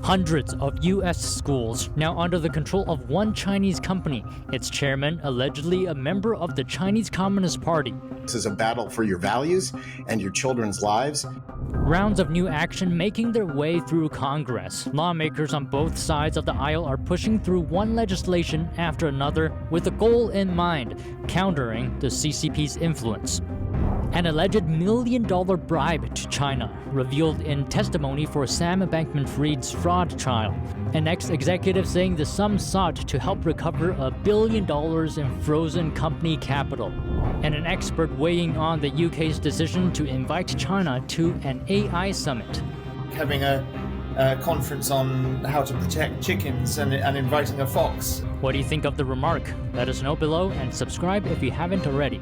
Hundreds of U.S. schools now under the control of one Chinese company, its chairman allegedly a member of the Chinese Communist Party. This is a battle for your values and your children's lives. Rounds of new action making their way through Congress. Lawmakers on both sides of the aisle are pushing through one legislation after another with a goal in mind, countering the CCP's influence. An alleged $1 million bribe to China, revealed in testimony for Sam Bankman-Fried's fraud trial. An ex-executive saying the sum sought to help recover $1 billion in frozen company capital. And an expert weighing on the UK's decision to invite China to an AI summit. Having a conference on how to protect chickens and inviting a fox. What do you think of the remark? Let us know below and subscribe if you haven't already.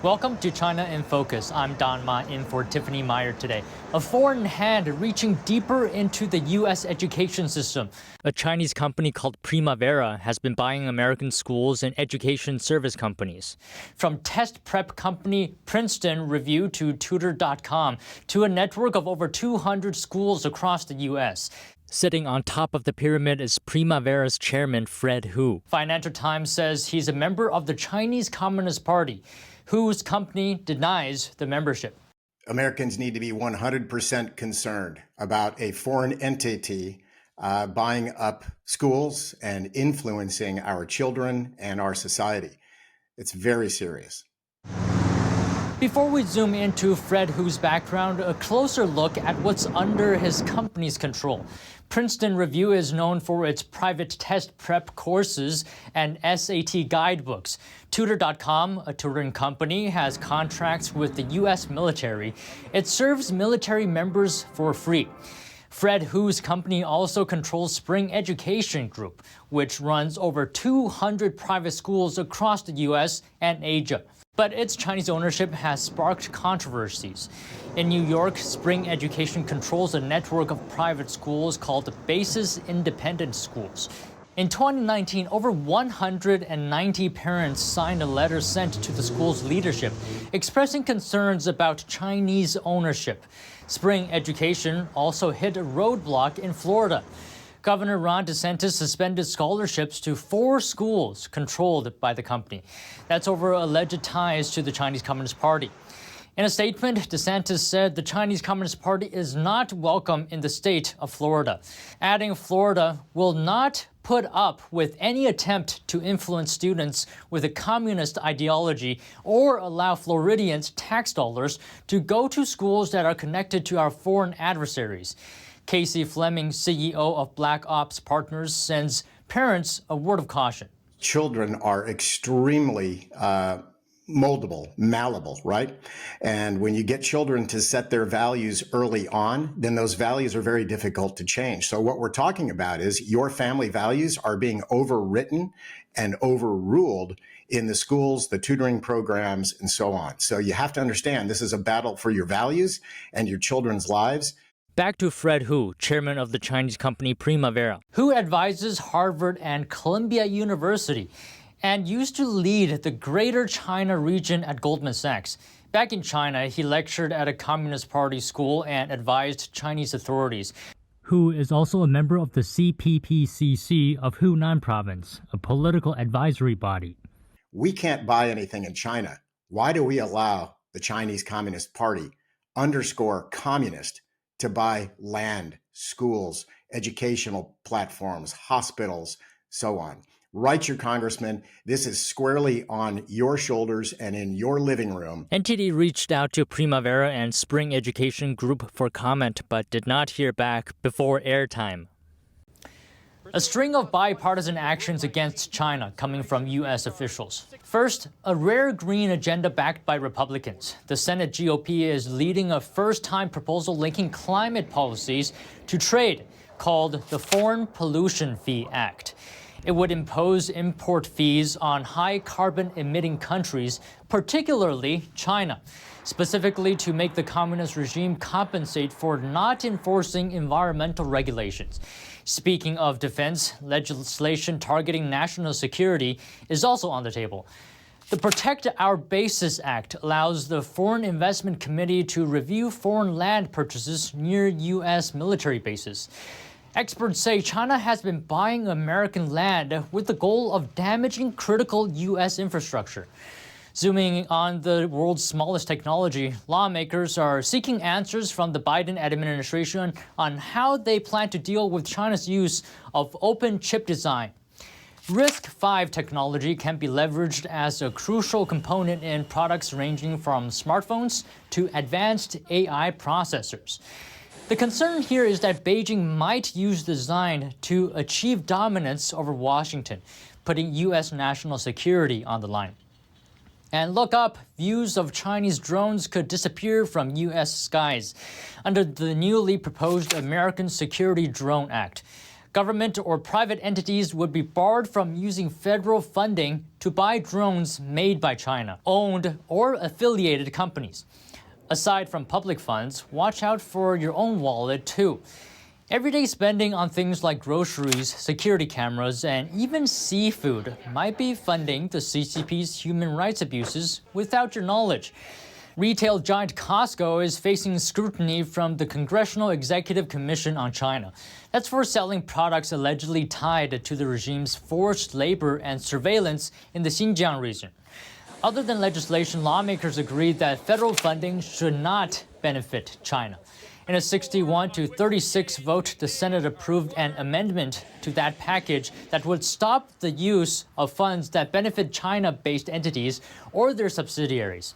Welcome to China in Focus. I'm Don Ma in for Tiffany Meyer today. A foreign hand reaching deeper into the U.S. education system. A Chinese company called Primavera has been buying American schools and education service companies. From test prep company Princeton Review to Tutor.com to a network of over 200 schools across the U.S. Sitting on top of the pyramid is Primavera's chairman, Fred Hu. Financial Times says he's a member of the Chinese Communist Party, whose company denies the membership. Americans need to be 100% concerned about a foreign entity buying up schools and influencing our children and our society. It's very serious. Before we zoom into Fred Hu's background, a closer look at what's under his company's control. Princeton Review is known for its private test prep courses and SAT guidebooks. Tutor.com, a tutoring company, has contracts with the U.S. military. It serves military members for free. Fred Hu's company also controls Spring Education Group, which runs over 200 private schools across the U.S. and Asia. But its Chinese ownership has sparked controversies. In New York, Spring Education controls a network of private schools called the Basis Independent Schools. In 2019, over 190 parents signed a letter sent to the school's leadership, expressing concerns about Chinese ownership. Spring Education also hit a roadblock in Florida. Governor Ron DeSantis suspended scholarships to 4 schools controlled by the company. That's over alleged ties to the Chinese Communist Party. In a statement, DeSantis said the Chinese Communist Party is not welcome in the state of Florida, adding Florida will not put up with any attempt to influence students with a communist ideology or allow Floridians' tax dollars to go to schools that are connected to our foreign adversaries. Casey Fleming, CEO of Black Ops Partners, sends parents a word of caution. Children are extremely moldable, malleable, right? And when you get children to set their values early on, then those values are very difficult to change. So what we're talking about is your family values are being overwritten and overruled in the schools, the tutoring programs, and so on. So you have to understand this is a battle for your values and your children's lives. Back to Fred Hu, chairman of the Chinese company Primavera, who advises Harvard and Columbia University and used to lead the Greater China region at Goldman Sachs. Back in China, he lectured at a Communist Party school and advised Chinese authorities. Hu is also a member of the CPPCC of Hunan Province, a political advisory body. We can't buy anything in China. Why do we allow the Chinese Communist Party, underscore communist, to buy land, schools, educational platforms, hospitals, so on? Write your congressman. This is squarely on your shoulders and in your living room. NTD reached out to Primavera and Spring Education Group for comment, but did not hear back before airtime. A string of bipartisan actions against China coming from U.S. officials. First, a rare green agenda backed by Republicans. The Senate GOP is leading a first-time proposal linking climate policies to trade called the Foreign Pollution Fee Act. It would impose import fees on high carbon emitting countries, particularly China, specifically to make the communist regime compensate for not enforcing environmental regulations. Speaking of defense, legislation targeting national security is also on the table. The Protect Our Bases Act allows the Foreign Investment Committee to review foreign land purchases near U.S. military bases. Experts say China has been buying American land with the goal of damaging critical U.S. infrastructure. Zooming on the world's smallest technology, lawmakers are seeking answers from the Biden administration on how they plan to deal with China's use of open chip design. RISC-V technology can be leveraged as a crucial component in products ranging from smartphones to advanced AI processors. The concern here is that Beijing might use the design to achieve dominance over Washington, putting U.S. national security on the line. And look up, views of Chinese drones could disappear from U.S. skies under the newly proposed American Security Drone Act. Government or private entities would be barred from using federal funding to buy drones made by China, owned or affiliated companies. Aside from public funds, watch out for your own wallet too. Everyday spending on things like groceries, security cameras, and even seafood might be funding the CCP's human rights abuses without your knowledge. Retail giant Costco is facing scrutiny from the Congressional Executive Commission on China. That's for selling products allegedly tied to the regime's forced labor and surveillance in the Xinjiang region. Other than legislation, lawmakers agreed that federal funding should not benefit China. In a 61-36 vote, the Senate approved an amendment to that package that would stop the use of funds that benefit China-based entities or their subsidiaries.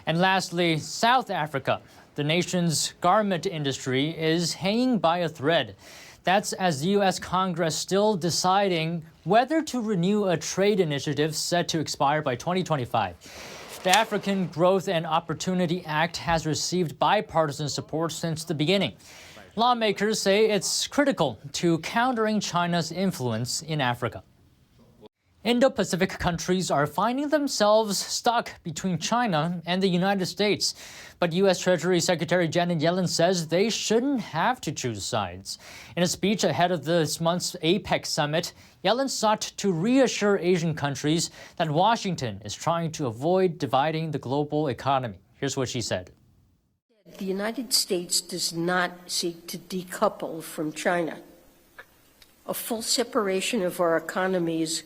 And lastly, South Africa. The nation's garment industry is hanging by a thread. That's as the U.S. Congress still deciding whether to renew a trade initiative set to expire by 2025. The African Growth and Opportunity Act has received bipartisan support since the beginning. Lawmakers say it's critical to countering China's influence in Africa. Indo-Pacific countries are finding themselves stuck between China and the United States. But U.S. Treasury Secretary Janet Yellen says they shouldn't have to choose sides. In a speech ahead of this month's APEC summit, Yellen sought to reassure Asian countries that Washington is trying to avoid dividing the global economy. Here's what she said. The United States does not seek to decouple from China. A full separation of our economies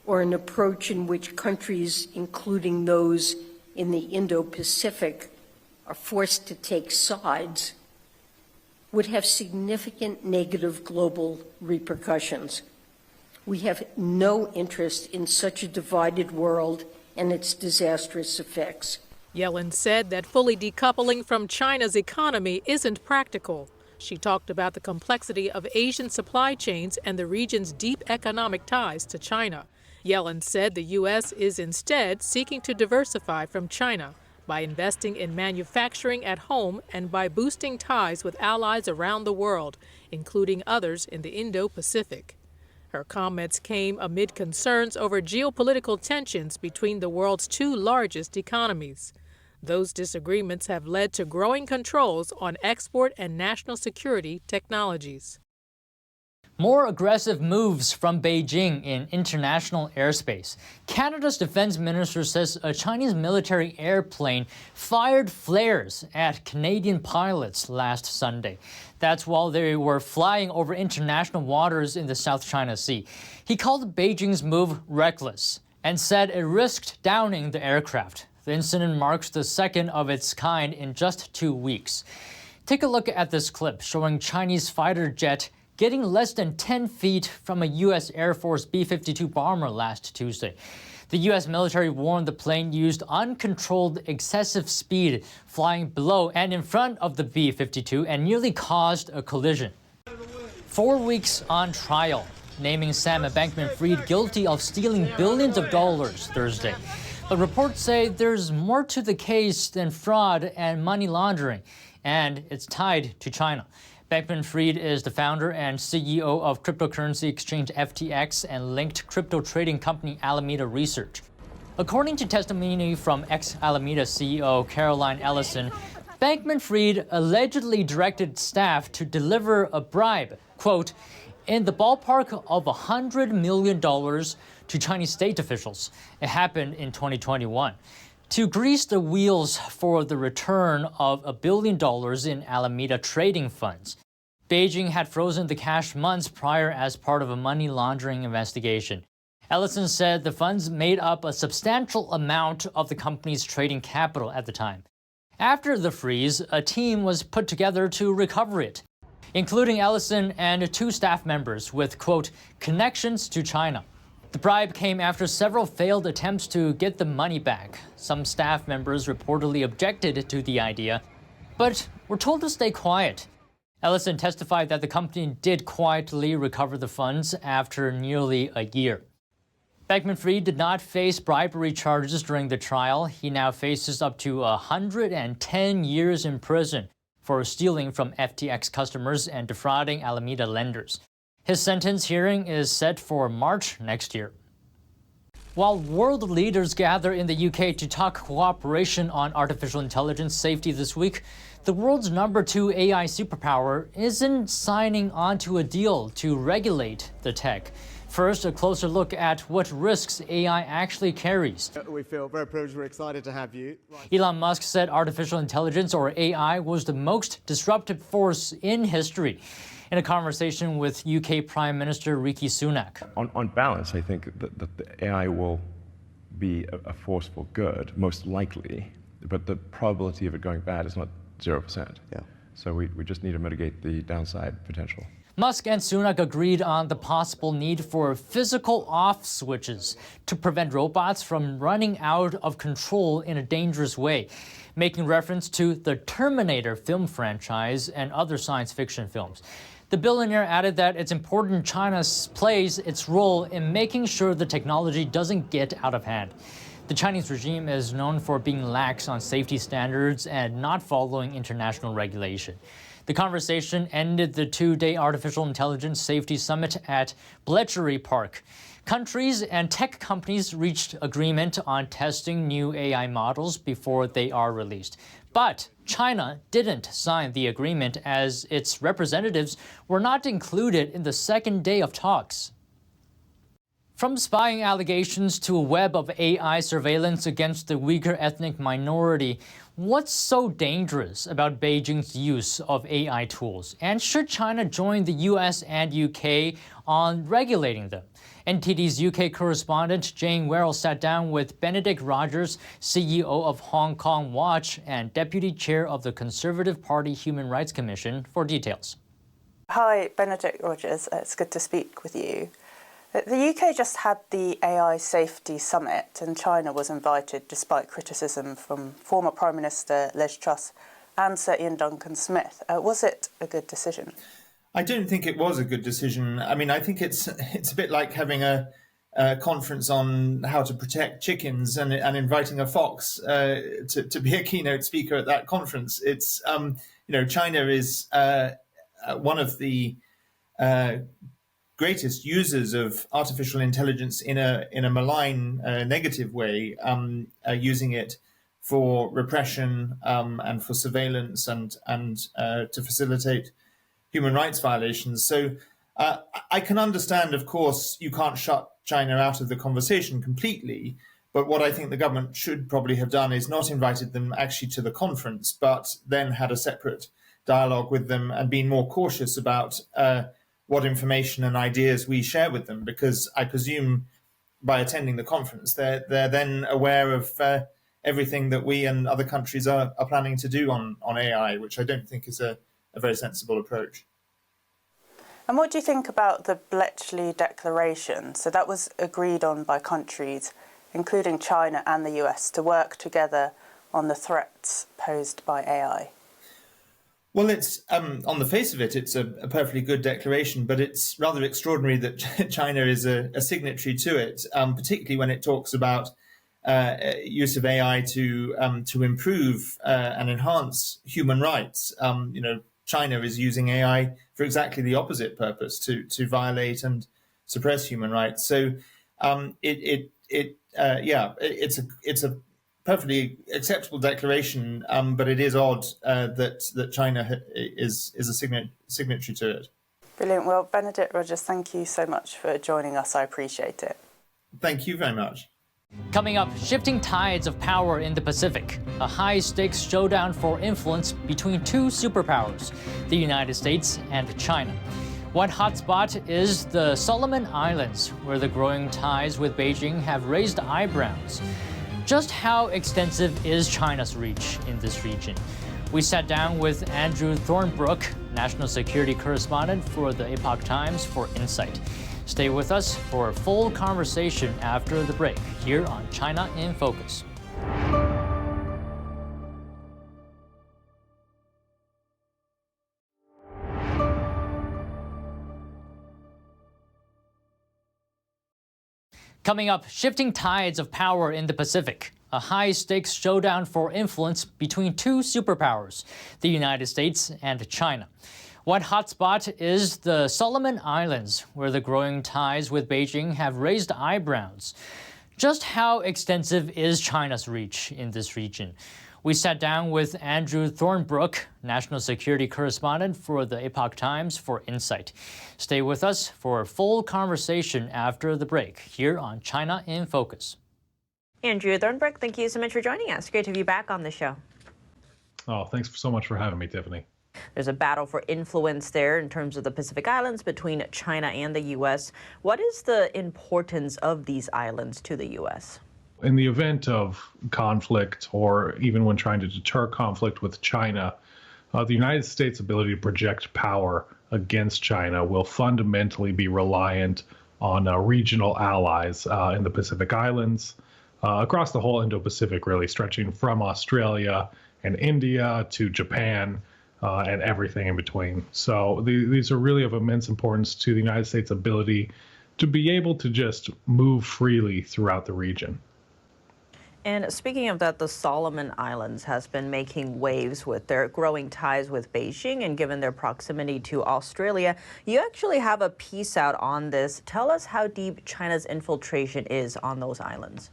or an approach in which countries, including those in the Indo-Pacific, are forced to take sides, would have significant negative global repercussions. We have no interest in such a divided world and its disastrous effects. Yellen said that fully decoupling from China's economy isn't practical. She talked about the complexity of Asian supply chains and the region's deep economic ties to China. Yellen said the U.S. is instead seeking to diversify from China by investing in manufacturing at home and by boosting ties with allies around the world, including others in the Indo-Pacific. Her comments came amid concerns over geopolitical tensions between the world's two largest economies. Those disagreements have led to growing controls on export and national security technologies. More aggressive moves from Beijing in international airspace. Canada's defense minister says a Chinese military airplane fired flares at Canadian pilots last Sunday. That's while they were flying over international waters in the South China Sea. He called Beijing's move reckless and said it risked downing the aircraft. The incident marks the second of its kind in just 2 weeks. Take a look at this clip showing Chinese fighter jet getting less than 10 feet from a U.S. Air Force B-52 bomber last Tuesday. The U.S. military warned the plane used uncontrolled excessive speed flying below and in front of the B-52 and nearly caused a collision. 4 weeks on trial, naming Sam Bankman-Fried guilty of stealing billions of dollars Thursday. But reports say there's more to the case than fraud and money laundering, and it's tied to China. Bankman-Fried is the founder and CEO of cryptocurrency exchange FTX and linked crypto trading company Alameda Research. According to testimony from ex-Alameda CEO Caroline Ellison, Bankman-Fried allegedly directed staff to deliver a bribe, quote, in the ballpark of $100 million to Chinese state officials. It happened in 2021. To grease the wheels for the return of $1 billion in Alameda trading funds. Beijing had frozen the cash months prior as part of a money laundering investigation. Ellison said the funds made up a substantial amount of the company's trading capital at the time. After the freeze, a team was put together to recover it, including Ellison and 2 staff members with, quote, connections to China. The bribe came after several failed attempts to get the money back. Some staff members reportedly objected to the idea, but were told to stay quiet. Ellison testified that the company did quietly recover the funds after nearly a year. Bankman-Fried did not face bribery charges during the trial. He now faces up to 110 years in prison for stealing from FTX customers and defrauding Alameda lenders. His sentence hearing is set for March next year. While world leaders gather in the UK to talk cooperation on artificial intelligence safety this week, the world's number 2 AI superpower isn't signing onto a deal to regulate the tech. First, a closer look at what risks AI actually carries. We feel very privileged, we're excited to have you. Elon Musk said artificial intelligence, or AI, was the most disruptive force in history. In a conversation with UK Prime Minister Rishi Sunak. On balance, I think that the AI will be a force for good, most likely, but the probability of it going bad is not 0%. Yeah. So we just need to mitigate the downside potential. Musk and Sunak agreed on the possible need for physical off switches to prevent robots from running out of control in a dangerous way, making reference to the Terminator film franchise and other science fiction films. The billionaire added that it's important China plays its role in making sure the technology doesn't get out of hand. The Chinese regime is known for being lax on safety standards and not following international regulation. The conversation ended the 2-day Artificial Intelligence Safety Summit at Bletchley Park. Countries and tech companies reached agreement on testing new AI models before they are released. But China didn't sign the agreement as its representatives were not included in the second day of talks. From spying allegations to a web of AI surveillance against the Uyghur ethnic minority, what's so dangerous about Beijing's use of AI tools? And should China join the US and UK on regulating them? NTD's UK correspondent Jane Werrell sat down with Benedict Rogers, CEO of Hong Kong Watch and Deputy Chair of the Conservative Party Human Rights Commission, for details. Hi, Benedict Rogers. It's good to speak with you. The UK just had the AI Safety Summit and China was invited despite criticism from former Prime Minister Liz Truss and Sir Ian Duncan-Smith. Was it a good decision? I don't think it was a good decision. I mean, I think it's a bit like having a conference on how to protect chickens and inviting a fox to be a keynote speaker at that conference. It's China is one of the greatest users of artificial intelligence in a malign, negative way, using it for repression and for surveillance and to facilitate human rights violations. So I can understand, of course, you can't shut China out of the conversation completely. But what I think the government should probably have done is not invited them actually to the conference, but then had a separate dialogue with them and been more cautious about what information and ideas we share with them, because I presume by attending the conference, they're then aware of everything that we and other countries are planning to do on AI, which I don't think is a very sensible approach. And what do you think about the Bletchley Declaration? So that was agreed on by countries, including China and the US, to work together on the threats posed by AI. Well, it's on the face of it, it's a perfectly good declaration, but it's rather extraordinary that China is a signatory to it, particularly when it talks about use of AI to improve and enhance human rights. China is using AI for exactly the opposite purpose, to violate and suppress human rights. So it's a perfectly acceptable declaration, but it is odd that China is a signatory to it. Brilliant. Well, Benedict Rogers, thank you so much for joining us. I appreciate it. Thank you very much. Coming up, shifting tides of power in the Pacific. A high-stakes showdown for influence between two superpowers, the United States and China. One hotspot is the Solomon Islands, where the growing ties with Beijing have raised eyebrows. Just how extensive is China's reach in this region? We sat down with Andrew Thornebrooke, national security correspondent for the Epoch Times, for insight. Stay with us for a full conversation after the break, here on China in Focus. Coming up, shifting tides of power in the Pacific. A high-stakes showdown for influence between two superpowers, the United States and China. One hotspot is the Solomon Islands, where the growing ties with Beijing have raised eyebrows. Just how extensive is China's reach in this region? We sat down with Andrew Thornebrooke, national security correspondent for the Epoch Times, for insight. Stay with us for a full conversation after the break, here on China in Focus. Andrew Thornebrooke, thank you so much for joining us. Great to have you back on the show. Oh, thanks so much for having me, Tiffany. There's a battle for influence there in terms of the Pacific Islands between China and the U.S. What is the importance of these islands to the U.S.? In the event of conflict, or even when trying to deter conflict with China, the United States' ability to project power against China will fundamentally be reliant on regional allies in the Pacific Islands, across the whole Indo-Pacific, really, stretching from Australia and India to Japan and everything in between. So these are really of immense importance to the United States' ability to be able to just move freely throughout the region. And speaking of that, the Solomon Islands has been making waves with their growing ties with Beijing, and given their proximity to Australia, you actually have a piece out on this. Tell us how deep China's infiltration is on those islands.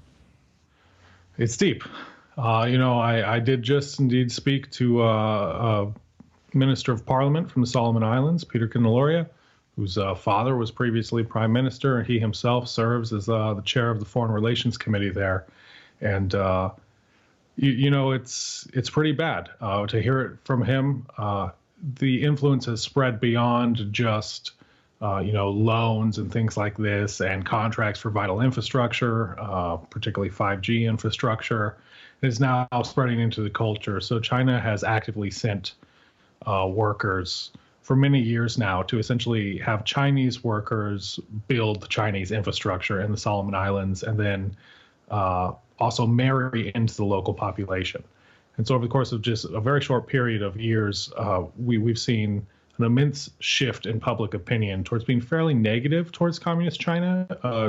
It's deep. I did just indeed speak to a Minister of Parliament from the Solomon Islands, Peter Candelaria, whose father was previously Prime Minister, and he himself serves as the chair of the Foreign Relations Committee there. And, it's pretty bad to hear it from him. The influence has spread beyond just, loans and things like this and contracts for vital infrastructure, particularly 5G infrastructure. It is now spreading into the culture. So China has actively sent workers for many years now to essentially have Chinese workers build Chinese infrastructure in the Solomon Islands, and then also marry into the local population. And so over the course of just a very short period of years, we've seen an immense shift in public opinion towards being fairly negative towards communist China,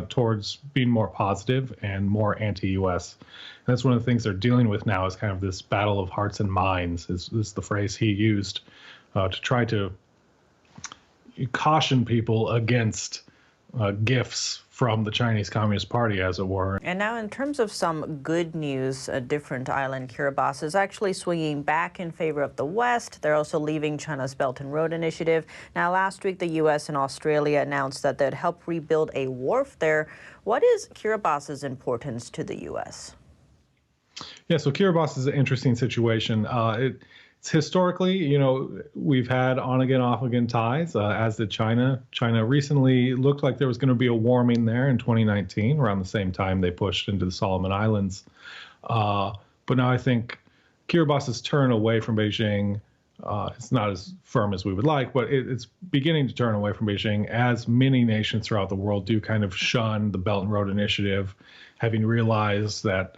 towards being more positive and more anti-U.S. And that's one of the things they're dealing with now, is kind of this battle of hearts and minds, is the phrase he used, to try to caution people against gifts from the Chinese Communist Party, as it were. And now in terms of some good news, a different island, Kiribati, is actually swinging back in favor of the West. They're also leaving China's Belt and Road Initiative. Now, last week, the U.S. and Australia announced that they'd help rebuild a wharf there. What is Kiribati's importance to the U.S.? Yeah, so Kiribati is an interesting situation. It's historically, we've had on-again, off-again ties, as did China. China recently looked like there was going to be a warming there in 2019, around the same time they pushed into the Solomon Islands. But now I think Kiribati's turn away from Beijing, it's not as firm as we would like, but it's beginning to turn away from Beijing, as many nations throughout the world do kind of shun the Belt and Road Initiative, having realized that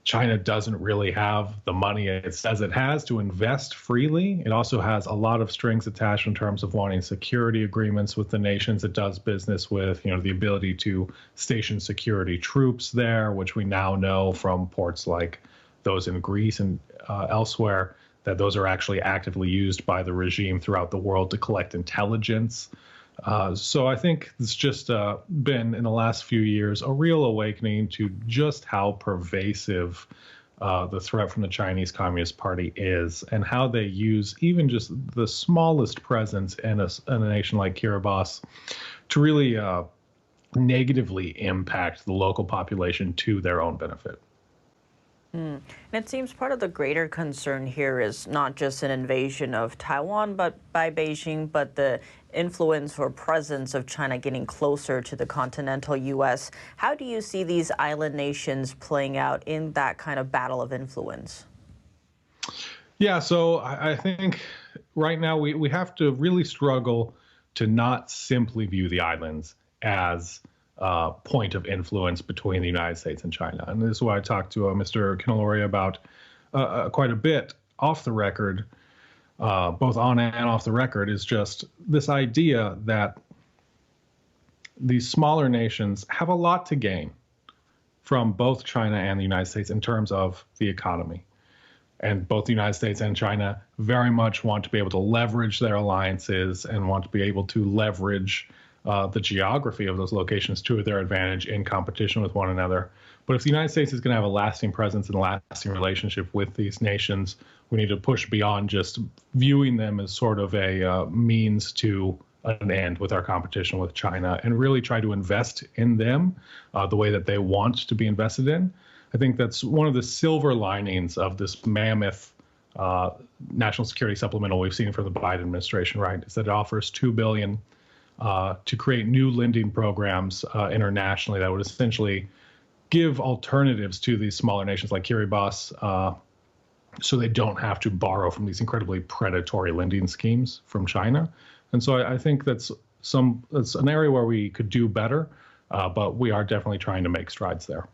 China doesn't really have the money it says it has to invest freely. It also has a lot of strings attached in terms of wanting security agreements with the nations it does business with, the ability to station security troops there, which we now know from ports like those in Greece and elsewhere, that those are actually actively used by the regime throughout the world to collect intelligence. So I think it's just been, in the last few years, a real awakening to just how pervasive the threat from the Chinese Communist Party is, and how they use even just the smallest presence in a nation like Kiribati to really negatively impact the local population to their own benefit. And it seems part of the greater concern here is not just an invasion of Taiwan by Beijing, but the influence or presence of China getting closer to the continental U.S. How do you see these island nations playing out in that kind of battle of influence? Yeah, so I think right now we have to really struggle to not simply view the islands as point of influence between the United States and China. And this is what I talked to Mr. Kinaloria about quite a bit off the record, both on and off the record, is just this idea that these smaller nations have a lot to gain from both China and the United States in terms of the economy. And both the United States and China very much want to be able to leverage their alliances and want to be able to leverage the geography of those locations to their advantage in competition with one another. But if the United States is going to have a lasting presence and a lasting relationship with these nations, we need to push beyond just viewing them as sort of a means to an end with our competition with China, and really try to invest in them the way that they want to be invested in. I think that's one of the silver linings of this mammoth national security supplemental we've seen from the Biden administration, right? Is that it offers $2 billion to create new lending programs internationally that would essentially give alternatives to these smaller nations like Kiribati, so they don't have to borrow from these incredibly predatory lending schemes from China. And so I think that's an area where we could do better, but we are definitely trying to make strides there.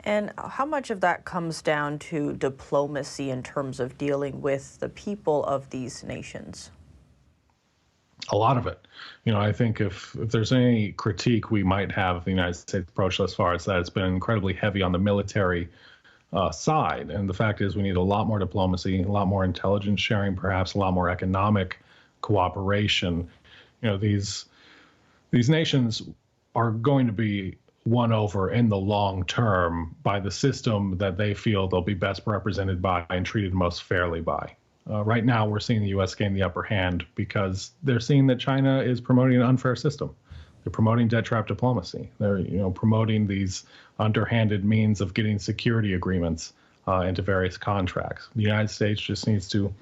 And how much of that comes down to diplomacy in terms of dealing with the people of these nations? A lot of it. You know, I think if there's any critique we might have of the United States approach thus far, it's that it's been incredibly heavy on the military side. And the fact is we need a lot more diplomacy, a lot more intelligence sharing, perhaps a lot more economic cooperation. You know, these nations are going to be won over in the long term by the system that they feel they'll be best represented by and treated most fairly by. Right now, we're seeing the U.S. gain the upper hand because they're seeing that China is promoting an unfair system. They're promoting debt trap diplomacy. They're, promoting these underhanded means of getting security agreements into various contracts. The United States just needs to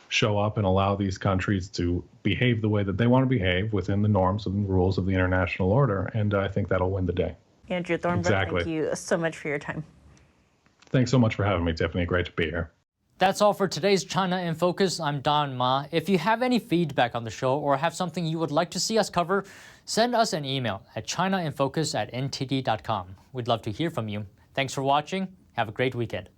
show up and allow these countries to behave the way that they want to behave within the norms and rules of the international order, and I think that'll win the day. Andrew Thornebrooke, Exactly. Thank you so much for your time. Thanks so much for having me, Tiffany. Great to be here. That's all for today's China in Focus. I'm Don Ma. If you have any feedback on the show or have something you would like to see us cover, send us an email at chinainfocus@ntd.com. We'd love to hear from you. Thanks for watching. Have a great weekend.